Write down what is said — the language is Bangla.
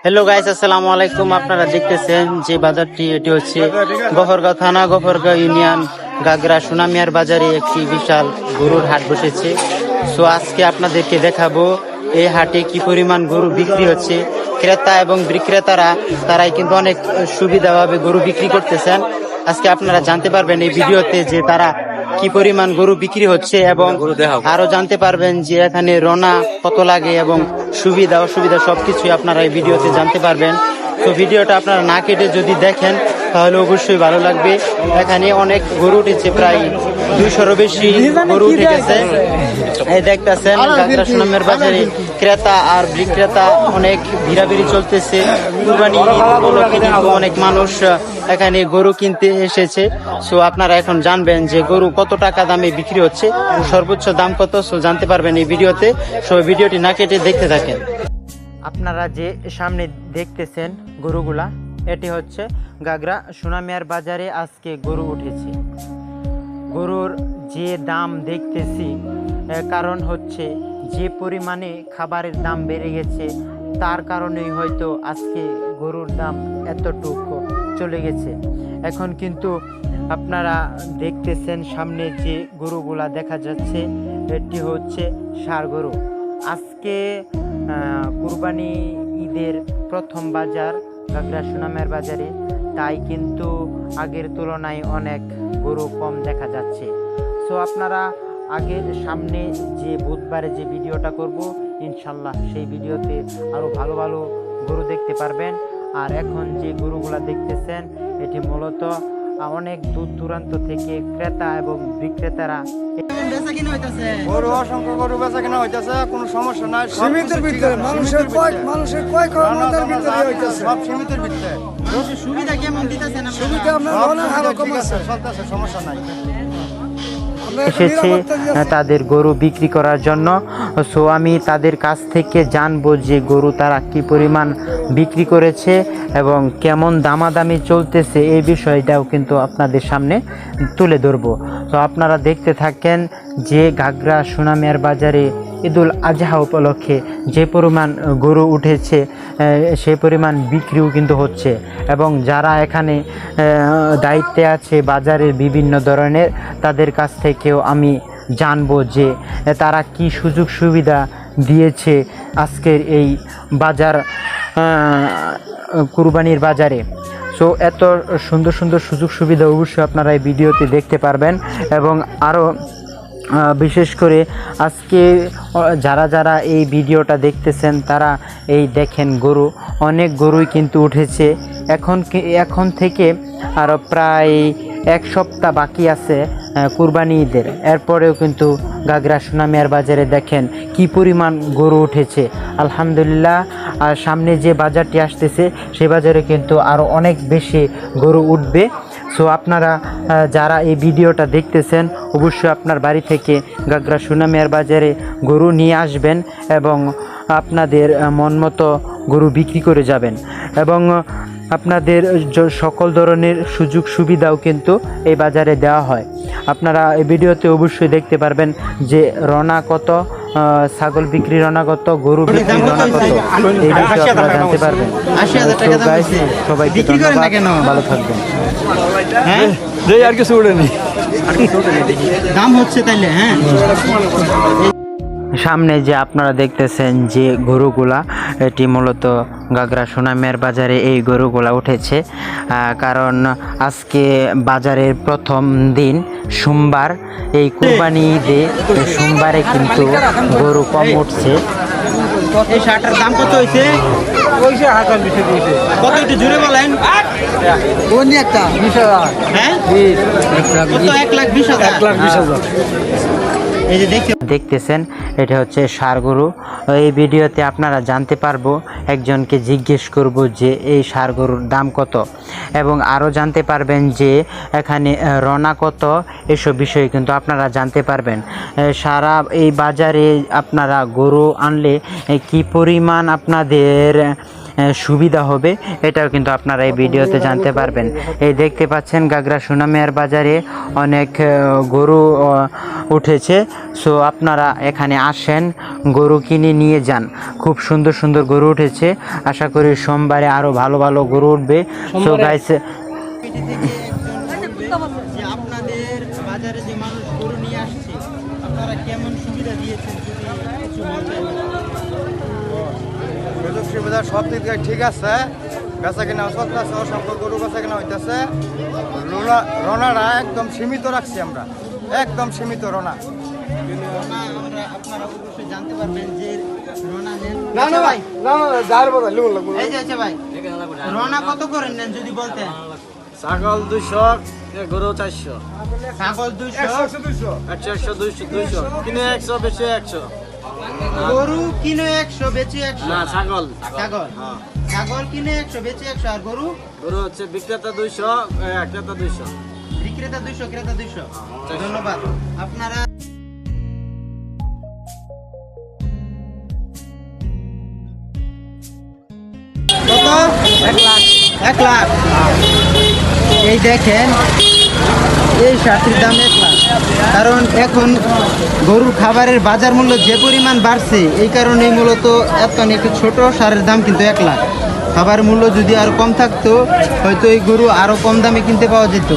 হ্যালো গাইস, আসসালামু আলাইকুম। আপনারা দেখতেছেন যে বাজারটি, এটি হচ্ছে গফরগাঁও থানা, গফরগাঁও ইউনিয়ন, গাগরা সোনামিয়ার বাজারে একটি বিশাল গরুর হাট বসেছে। সো আজকে আপনাদেরকে দেখাবো এই হাটে কি পরিমাণ গরু বিক্রি হচ্ছে। ক্রেতা এবং বিক্রেতারা তারাই কিন্তু অনেক সুবিধাভাবে গরু বিক্রি করতেছেন। আজকে আপনারা জানতে পারবেন এই ভিডিওতে যে তারা কি পরিমাণ গরু বিক্রি হচ্ছে, এবং আরো জানতে পারবেন যে এখানে রোনা কত লাগে এবং সুবিধা অসুবিধা সবকিছুই আপনারা এই ভিডিওতে জানতে পারবেন। তো ভিডিওটা আপনারা না কেটে যদি দেখেন তাহলে অবশ্যই ভালো লাগবে। এখানে অনেক গরু উঠেছে, প্রায় 200-এরও বেশি গরু উঠে গেছে। এই দেখতেছেন গাগরা সোনামের বাজারে ক্রেতা আর বিক্রেতা অনেক ভিড়াভিড়ি চলতেছে। কুরবানি উপলক্ষে কিন্তু অনেক মানুষ এখানে গরু কিনতে এসেছে। সো আপনারা এখন জানবেন যে গরু কত টাকা দামে বিক্রি হচ্ছে, সর্বোচ্চ দাম কত, সো জানতে পারবেন এই ভিডিওতে। সো ভিডিওটি না কেটে দেখতে থাকেন। আপনারা যে সামনে দেখতেছেন গরুগুলা, এটি হচ্ছে গাগরা সোনামিয়ার বাজারে আজকে গরু উঠেছে। গরুর যে দাম দেখতেছি, কারণ হচ্ছে যে পরিমাণে খাবারের দাম বেড়ে গেছে, তার কারণেই হয়তো আজকে গরুর দাম এতটুকু চলে গেছে। এখন কিন্তু আপনারা দেখতেছেন সামনে যে গরুগুলা দেখা যাচ্ছে, এটি হচ্ছে ষাঁড় গরু। আজকে কুরবানি ঈদের প্রথম বাজার গাগরা সোনামিয়ার বাজারে, তাই কিন্তু আগের তুলনায় অনেক গরু কম দেখা যাচ্ছে। সো আপনারা আগের সামনে যে বুধবারে যে ভিডিওটা করব, ইনশাল্লাহ সেই ভিডিওতে আরও ভালো ভালো গরু দেখতে পারবেন। আর এখন যে গরুগুলা দেখতেছেন, এটি মূলত অনেক দূর দূরান্ত থেকে ক্রেতা এবং বিক্রেতারা গরু অসংখ্য গরু বেচা কেনা হইতেছে, কোনো সমস্যা নাই। সীমিতের ভিতরে মানুষের কয় ক্ষমতার ভিতরে হইতেছে। সব সীমিতের ভিতরে সুবিধা কেমন দিতেছেন? সুবিধা আমরা অনেক আরো কম আছে। চলতেছে, সমস্যা নাই। এসেছে তাদের গরু বিক্রি করার জন্য। সো আমি তাদের কাছ থেকে জানবো যে গরু তারা কি পরিমাণ বিক্রি করেছে এবং কেমন দামাদামি চলতেছে, এই বিষয়টাও কিন্তু আপনাদের সামনে তুলে ধরবো। তো আপনারা দেখতে থাকেন যে গাগরা সোনামিয়ার বাজারে ঈদুল আজহা উপলক্ষে যে পরিমাণ গরু উঠেছে, সেই পরিমাণ বিক্রিও কিন্তু হচ্ছে। এবং যারা এখানে দায়িত্বে আছে বাজারের বিভিন্ন ধরনের, তাদের কাছ থেকেও আমি জানবো যে তারা কি সুযোগ সুবিধা দিয়েছে আজকের এই বাজার, কুরবানির বাজারে। সো এত সুন্দর সুন্দর সুযোগ সুবিধা অবশ্যই আপনারা এই ভিডিওতে দেখতে পারবেন। এবং আরও বিশেষ করে আজকে যারা যারা এই ভিডিওটা দেখতেছেন, তারা এই দেখেন গরু, অনেক গরুই কিন্তু উঠেছে। এখন থেকে আরও প্রায় এক সপ্তাহ বাকি আছে কুরবানি ঈদের। এরপরেও কিন্তু গাগরা সোনামিয়ার বাজারে দেখেন কি পরিমাণ গরু উঠেছে। আলহামদুলিল্লাহ। আর সামনে যে বাজারটি আসতেছে, সে বাজারে কিন্তু আরও অনেক বেশি গরু উঠবে। সো আপনারা যারা এই ভিডিওটা দেখতেছেন, অবশ্যই আপনার বাড়ি থেকে গাগরা সোনামিয়ার বাজারে গরু নিয়ে আসবেন এবং আপনাদের মন মতো গরু বিক্রি করে যাবেন। এবং আপনাদের সকল ধরনের সুযোগ সুবিধাও কিন্তু এই বাজারে দেওয়া হয়। আপনারা এই ভিডিওতে অবশ্যই দেখতে পারবেন যে রনা কত, ছাগল বিক্রি রনা কত, গরু বিক্রি রনা কত, এই বিষয়ে আপনারা জানতে পারবেন। সবাইকে ধন্যবাদ, ভালো থাকবেন। হ্যাঁ, আর কিছু উঠেনি, দাম হচ্ছে তাইলে। হ্যাঁ, সামনে যে আপনারা দেখতেছেন যে গরুগুলা, এটি মূলত গাগরা সোনামিয়ার বাজারে এই গরুগুলা উঠেছে। কারণ আজকে বাজারের প্রথম দিন সোমবার, এই কুরবানি ঈদে সোমবারে কিন্তু গরু কম উঠছে। এই শার্টের দাম কত হয়েছে? কত, একটু জুড়ে বলেন। একটা 20,000। হ্যাঁ, 1,20,000। এই যে দেখতেছেন, এটা হচ্ছে ষাঁড় গরু। এই ভিডিওতে আপনারা জানতে পারবো, একজনকে জিজ্ঞেস করব যে এই ষাঁড় গরুর দাম কত, এবং আরও জানতে পারবেন যে এখানে রনা কত, এসব বিষয়ে কিন্তু আপনারা জানতে পারবেন। সারা এই বাজারে আপনারা গরু আনলে কি পরিমাণ আপনাদের সুবিধা হবে, এটাও কিন্তু আপনারা এই ভিডিওতে জানতে পারবেন। এই দেখতে পাচ্ছেন গাগরা সোনামিয়ার বাজারে অনেক গরু উঠেছে। সো আপনারা এখানে আসেন, গরু কিনে নিয়ে যান। খুব সুন্দর সুন্দর গরু উঠেছে, আশা করি সোমবারে আরও ভালো ভালো গরু উঠবে। সো গাইস, যে আপনাদের বাজারে যে মানুষ গরু নিয়ে আসছে, আপনারা কেমন সুবিধা দিয়েছেন যদি কিছু বলতেন? সুযোগ সুবিধা সব দিক থেকে ঠিক আছে, বেচা কিনা চলতেছে, অসংখ্য গরু বেচা কিনা হইতেছে। রনারা একদম সীমিত রাখছি আমরা, একদম সীমিত রনা। আপনারা অবশ্যই জানতে পারবেন যে রোনা নেন। না না ভাই, না না যার বড় লিমন লাগবে। এই যে আচ্ছা ভাই, রোনা কত করে নেন যদি বলতেন? ছাগল 200, গরু 400, ছাগল 200, 100 200 100 200 200, কিনে 100 বেশি 100। গরু কিনে 100 বেচে 100। না ছাগল, ছাগল, ছাগল কিনে 100 বেচে 100। আর গরু? গরু হচ্ছে বিক্রেতা 200, ক্রেতা 200। বিক্রেতা 200, ক্রেতা 200। ধন্যবাদ। আপনারা কত? 1 লাখ। 1 লাখ। এই দেখেন, এই শার্টের দাম 1 লাখ। কারণ এখন গরুর খাবারের বাজার মূল্য যে পরিমাণ বাড়ছে, এই কারণে মূলত এত একটু ছোট সারের দাম কিন্তু 1 লাখ। খাবার মূল্য যদি আরো কম থাকতো, হয়তো এই গরু আরো কম দামে কিনতে পাওয়া যেত।